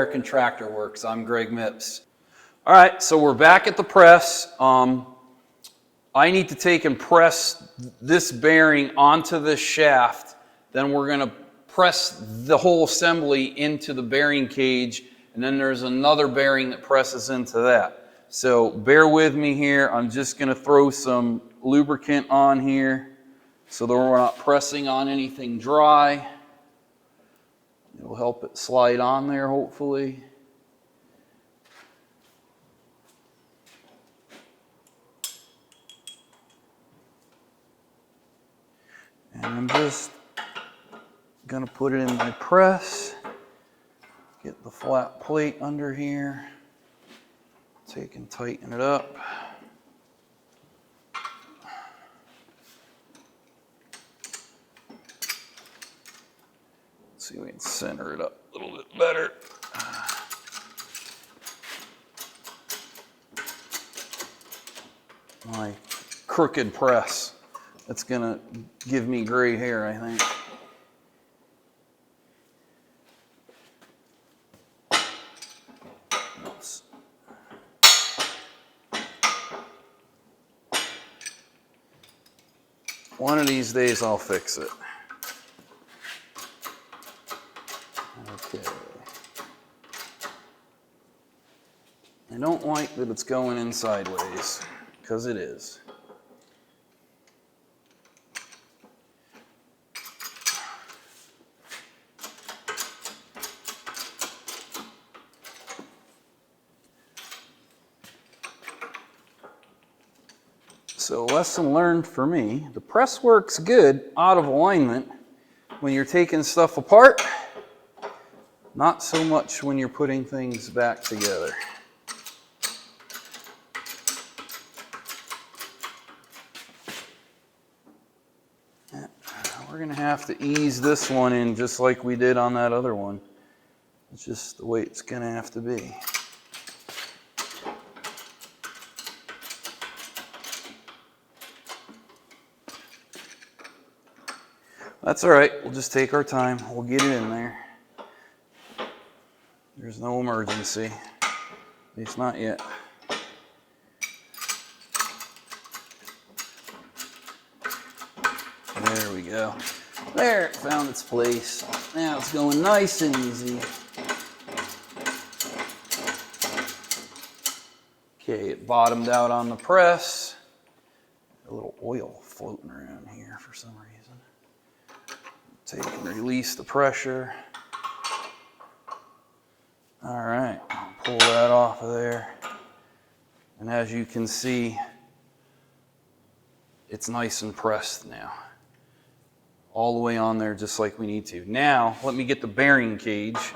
American Tractor Works. I'm Greg Mipps. All right, so we're back at the press. I need to take and press this bearing onto this shaft. Then we're going to press the whole assembly into the bearing cage, and then there's another bearing that presses into that. So bear with me here. I'm just going to throw some lubricant on here so that we're not pressing on anything dry. It'll help it slide on there, hopefully. And I'm just going to put it in my press, get the flat plate under here, take and tighten it up. Let's see if we can center it up a little bit better. My crooked press. That's gonna give me gray hair, I think. Oops. One of these days I'll fix it. Okay. I don't like that it's going in sideways, because it is. So lesson learned for me, the press works good out of alignment when you're taking stuff apart, not so much when you're putting things back together. We're going to have to ease this one in just like we did on that other one. It's just the way it's going to have to be. That's all right. We'll just take our time. We'll get it in there. There's no emergency. At least not yet. There we go. There, it found its place. Now it's going nice and easy. Okay, it bottomed out on the press. A little oil floating around here for some reason. Take and release the pressure. All right, I'll pull that off of there. And as you can see, it's nice and pressed now. All the way on there just like we need to. Now, let me get the bearing cage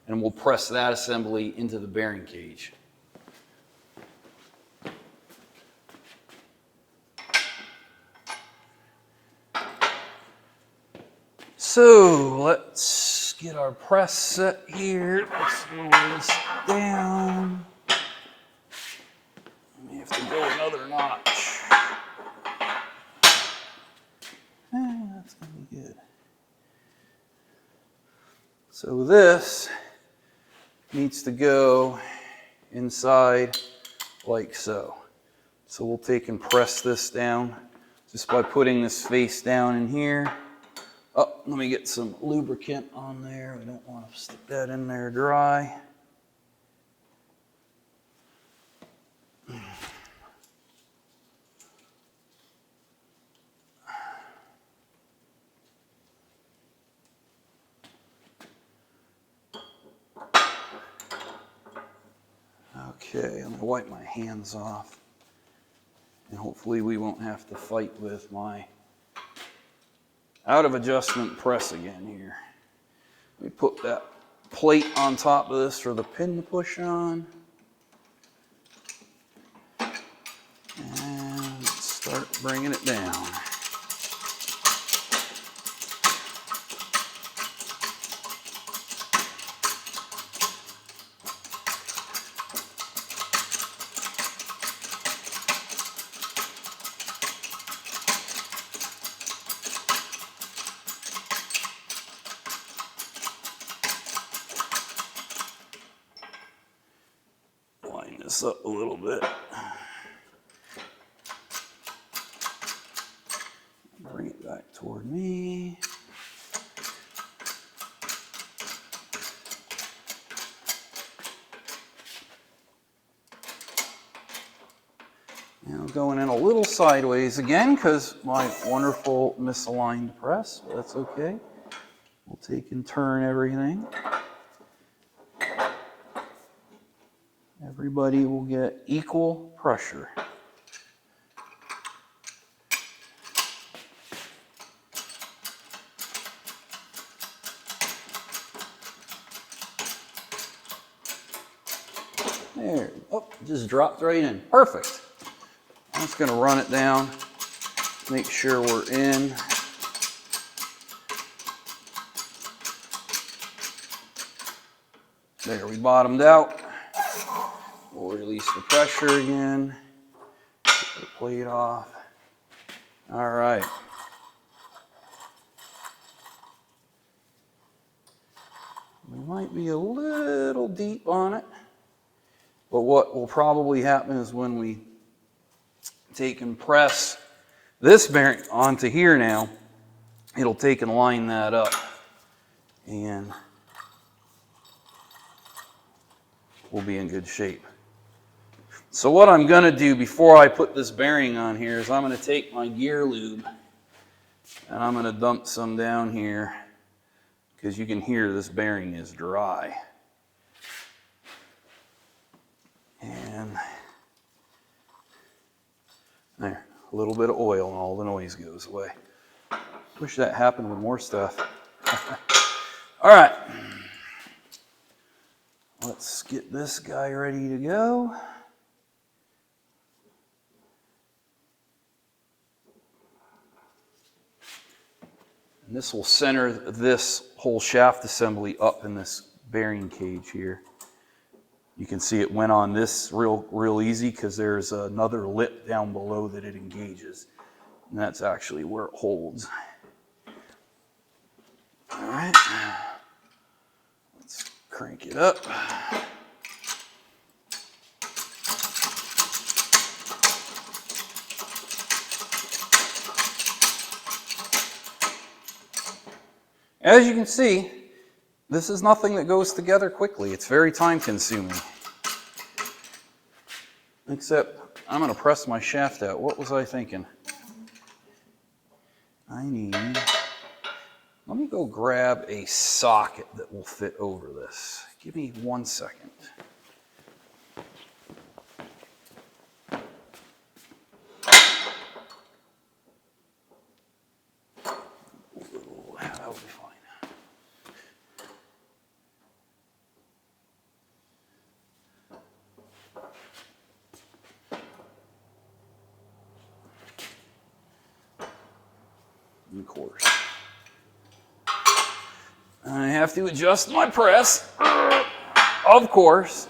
and we'll press that assembly into the bearing cage. So let's get our press set here. Let's lower this down. We have to go another notch. That's gonna be good. So this needs to go inside like so. So we'll take and press this down just by putting this face down in here. Oh, let me get some lubricant on there. We don't want to stick that in there dry. Okay, I'm going to wipe my hands off. And hopefully we won't have to fight with my out of adjustment press again here. Let me put that plate on top of this for the pin to push on. And start bringing it down. this up a little bit. Bring it back toward me. Now going in a little sideways again because my wonderful misaligned press, but that's okay. We'll take and turn everything. Everybody will get equal pressure. There, oh, just dropped right in. Perfect. I'm just going to run it down, make sure we're in. There, we bottomed out. We'll release the pressure again. Get the plate off. All right. We might be a little deep on it, but what will probably happen is when we take and press this bearing onto here now, it'll take and line that up, and we'll be in good shape. So what I'm going to do before I put this bearing on here is I'm going to take my gear lube and I'm going to dump some down here because you can hear this bearing is dry. And there, a little bit of oil and all the noise goes away. Wish that happened with more stuff. All right. Let's get this guy ready to go. And this will center this whole shaft assembly up in this bearing cage here. You can see it went on this real easy because there's another lip down below that it engages. And that's actually where it holds. All right. Let's crank it up. As you can see, this is nothing that goes together quickly. It's very time consuming. Except I'm going to press my shaft out. What was I thinking? Let me go grab a socket that will fit over this. Give me 1 second. That'll be fine. Of course. I have to adjust my press. Of course.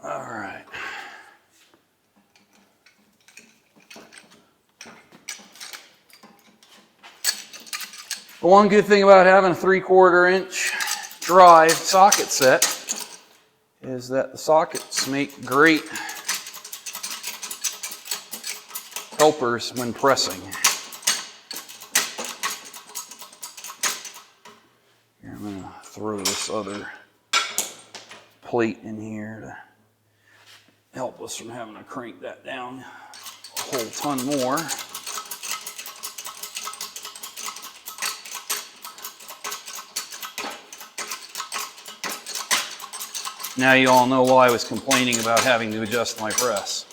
All right. The one good thing about having a 3/4 inch drive socket set is that the sockets make great helpers when pressing. Here, I'm going to throw this other plate in here to help us from having to crank that down a whole ton more. Now you all know why I was complaining about having to adjust my press.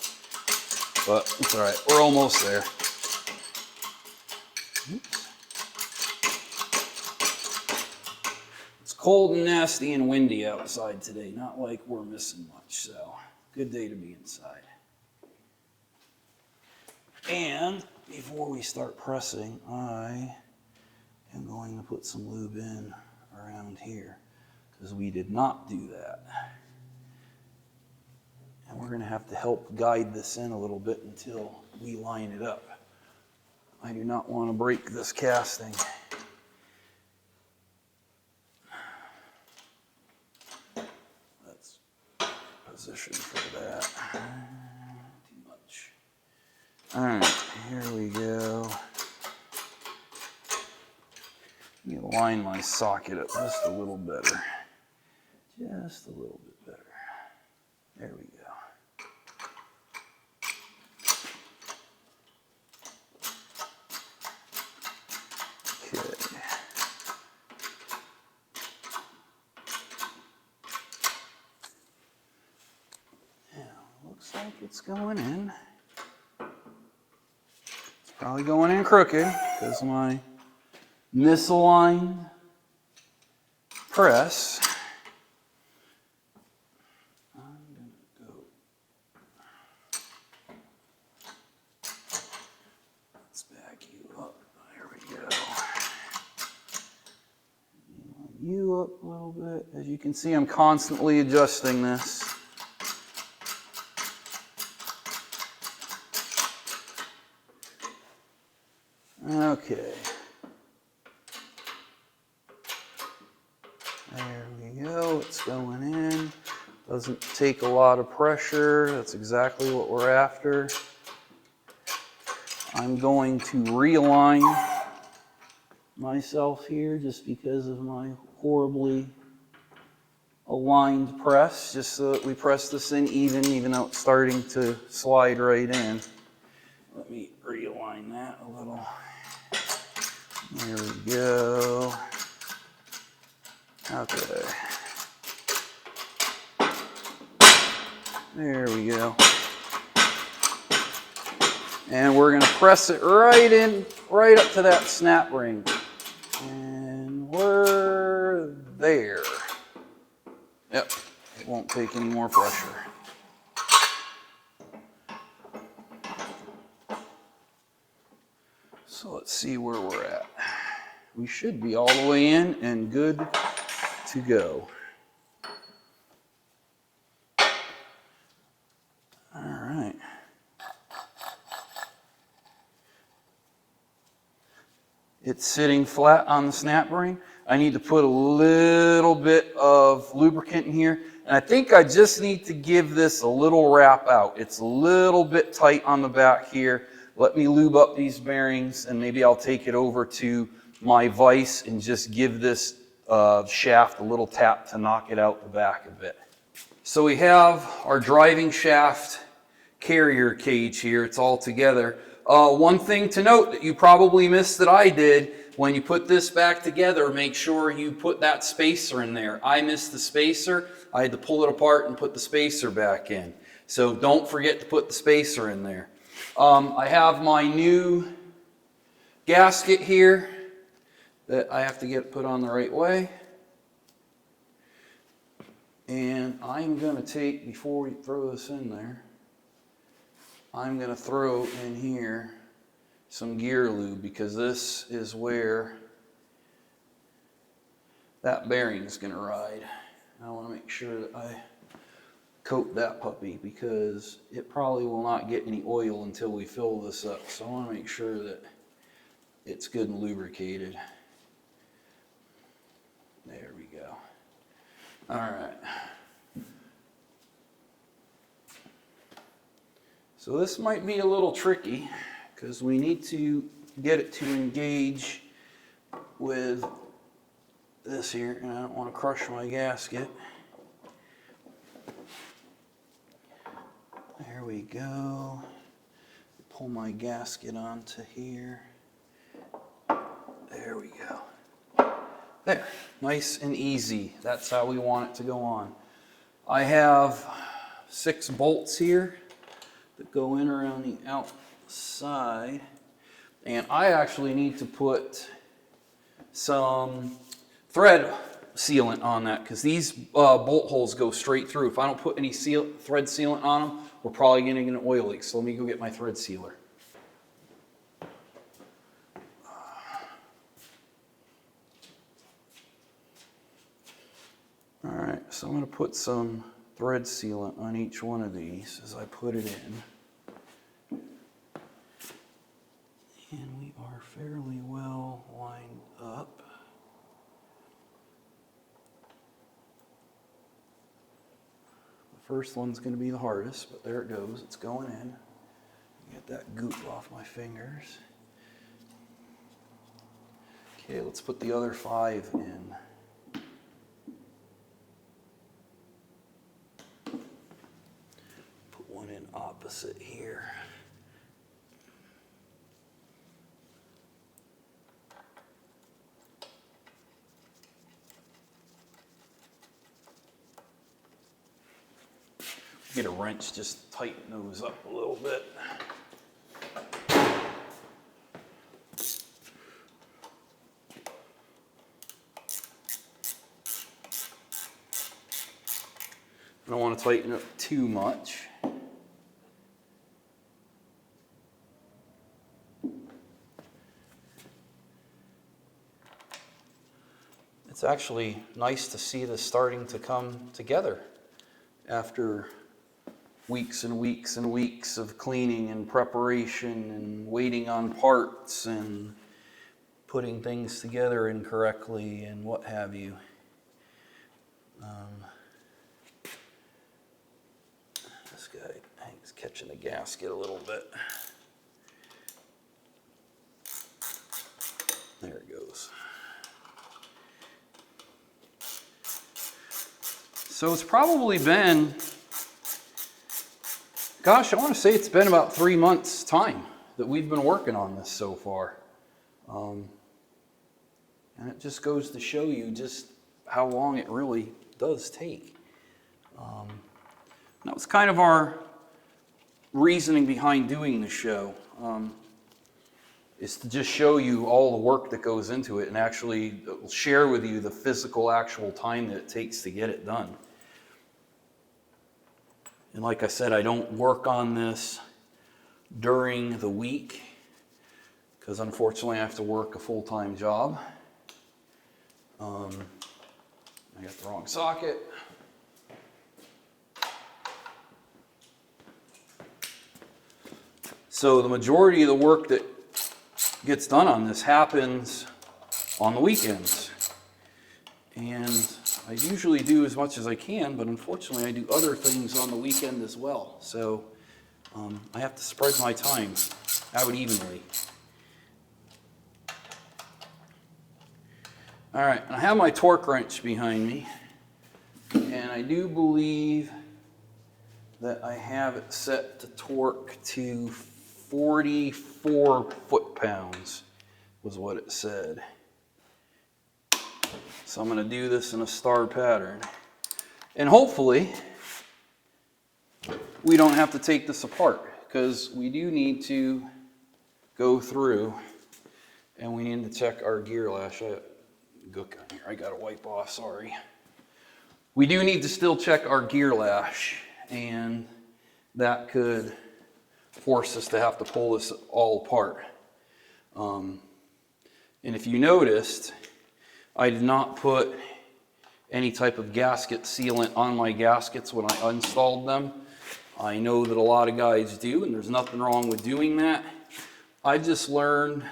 But it's all right, we're almost there. Oops. It's cold and nasty and windy outside today, not like we're missing much, so good day to be inside. And before we start pressing, I am going to put some lube in around here because we did not do that. And we're going to have to help guide this in a little bit until we line it up. I do not want to break this casting. That's position for that. Too much. All right, here we go. Let me line my socket up just a little better. Just a little bit better. There we go. Okay. Now, looks like it's going in. It's probably going in crooked because my misaligned press. I'm gonna go. Let's back you up. There we go. Line you up a little bit. As you can see, I'm constantly adjusting this. Okay. There we go, it's going in. Doesn't take a lot of pressure. That's exactly what we're after. I'm going to realign myself here just because of my horribly aligned press, just so that we press this in even though it's starting to slide right in. Let me realign that a little. There we go. Okay. There we go. And we're going to press it right in, right up to that snap ring. And we're there. Yep, it won't take any more pressure. So let's see where we're at. We should be all the way in and good to go. All right. It's sitting flat on the snap ring. I need to put a little bit of lubricant in here. And I think I just need to give this a little wrap out. It's a little bit tight on the back here. Let me lube up these bearings and maybe I'll take it over to my vise and just give this shaft a little tap to knock it out the back a bit. So we have our driving shaft carrier cage here. It's all together. One thing to note that you probably missed that I did, when you put this back together, make sure you put that spacer in there. I missed the spacer. I had to pull it apart and put the spacer back in. So don't forget to put the spacer in there. I have my new gasket here that I have to get put on the right way. And I'm going to take, before we throw this in there, I'm going to throw in here some gear lube because this is where that bearing is going to ride. I want to make sure that I coat that puppy because it probably will not get any oil until we fill this up. So I want to make sure that it's good and lubricated. There we go. All right. So this might be a little tricky because we need to get it to engage with this here, and I don't want to crush my gasket. There we go. Pull my gasket onto here. There we go. There, nice and easy. That's how we want it to go on. I have 6 bolts here that go in around the outside, and I actually need to put some thread sealant on that because these bolt holes go straight through. If I don't put any thread sealant on them, we're probably going to get an oil leak. So let me go get my thread sealer. All right, so I'm going to put some thread sealant on each one of these as I put it in. And we are fairly well lined up. The first one's going to be the hardest, but there it goes. It's going in. Get that goop off my fingers. Okay, let's put the other 5 in. Put one in opposite here. Get a wrench, just tighten those up a little bit. I don't want to tighten up too much. It's actually nice to see this starting to come together after weeks and weeks and weeks of cleaning and preparation and waiting on parts and putting things together incorrectly and what have you. This guy hangs catching the gasket a little bit. There it goes. So it's probably been, gosh, I want to say it's been about 3 months' time that we've been working on this so far. And it just goes to show you just how long it really does take. That was kind of our reasoning behind doing the show, is to just show you all the work that goes into it and actually share with you the physical, actual time that it takes to get it done. And like I said, I don't work on this during the week because unfortunately I have to work a full-time job. I got the wrong socket. So the majority of the work that gets done on this happens on the weekends. And I usually do as much as I can, but unfortunately I do other things on the weekend as well. So I have to spread my time out evenly. All right, and I have my torque wrench behind me, and I do believe that I have it set to torque to 44 foot-pounds was what it said. So I'm going to do this in a star pattern. And hopefully we don't have to take this apart because we do need to go through and we need to check our gear lash. I got to wipe off, sorry. We do need to still check our gear lash, and that could force us to have to pull this all apart. And if you noticed, I did not put any type of gasket sealant on my gaskets when I installed them. I know that a lot of guys do, and there's nothing wrong with doing that. I just learned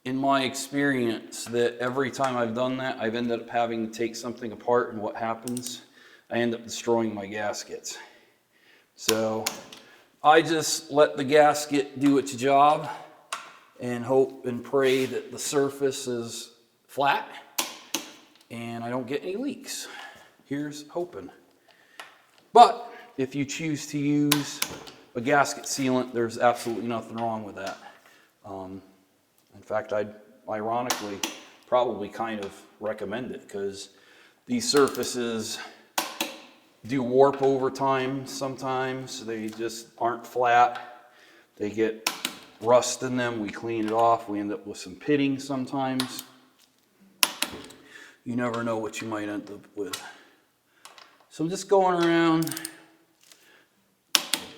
in my experience that every time I've done that, I've ended up having to take something apart, and what happens? I end up destroying my gaskets. So I just let the gasket do its job and hope and pray that the surface is flat and I don't get any leaks. Here's hoping. But if you choose to use a gasket sealant, there's absolutely nothing wrong with that. In fact, I'd ironically probably kind of recommend it because these surfaces do warp over time sometimes. They just aren't flat. They get rust in them. We clean it off. We end up with some pitting sometimes. You never know what you might end up with. So I'm just going around,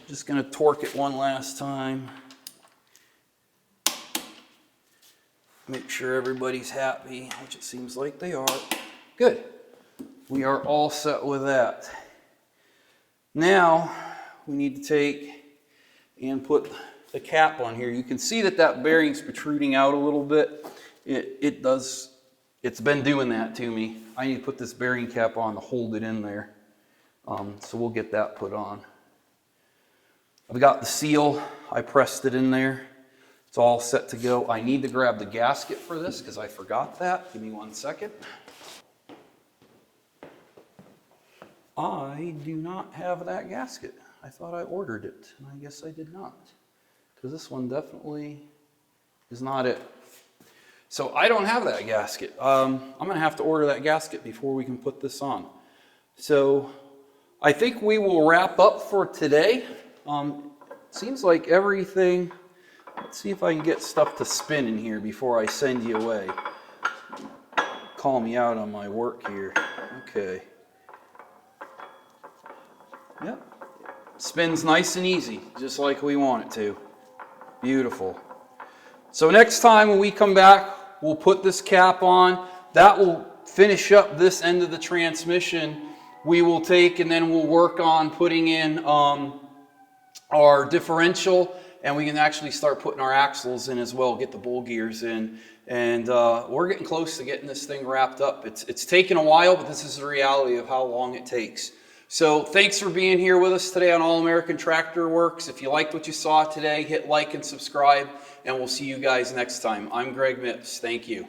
just going to torque it one last time. Make sure everybody's happy, which it seems like they are. Good. We are all set with that. Now we need to take and put the cap on here, you can see that that bearing's protruding out a little bit. It's been doing that to me. I need to put this bearing cap on to hold it in there. So we'll get that put on. I've got the seal. I pressed it in there. It's all set to go. I need to grab the gasket for this because I forgot that. Give me 1 second. I do not have that gasket. I thought I ordered it, and I guess I did not. Because this one definitely is not it. So I don't have that gasket. I'm going to have to order that gasket before we can put this on. So I think we will wrap up for today. Seems like everything, let's see if I can get stuff to spin in here before I send you away. Call me out on my work here. Okay. Yep. Spins nice and easy, just like we want it to. Beautiful. So next time when we come back, we'll put this cap on. That will finish up this end of the transmission. We will take and then we'll work on putting in our differential, and we can actually start putting our axles in as well, get the bull gears in. And we're getting close to getting this thing wrapped up. It's taken a while, but this is the reality of how long it takes. So thanks for being here with us today on All American Tractor Works. If you liked what you saw today, hit like and subscribe, and we'll see you guys next time. I'm Greg Mipps. Thank you.